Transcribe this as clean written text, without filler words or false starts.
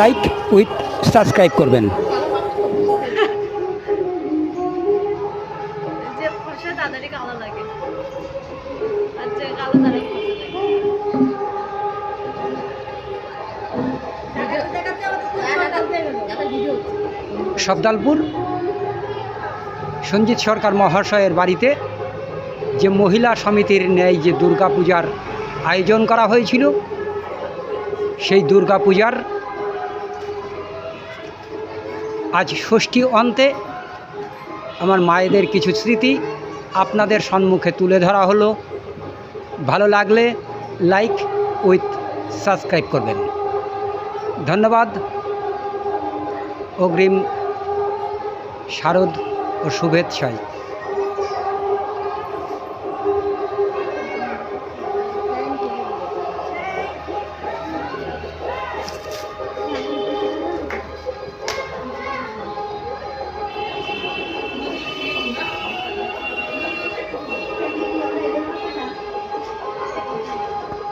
Like with subscribe করবেন। যে ফসা তাদেরই কালো লাগে, আর যে কালো তাদের ফসা লাগে। সবদালপুর সঞ্জিত সরকার মহাশয়ের বাড়িতে যে মহিলা সমিতির ন্যায় যে দুর্গাপূজার আয়োজন করা হয়েছিল, সেই দুর্গাপূজার আজ ষষ্ঠী অন্তে আমার মায়েদের কিছু স্মৃতি আপনাদের সম্মুখে তুলে ধরা হলো। ভালো লাগলে লাইক উইথ সাবস্ক্রাইব করবেন। ধন্যবাদ। অগ্রিম শারদ ও শুভেচ্ছায়।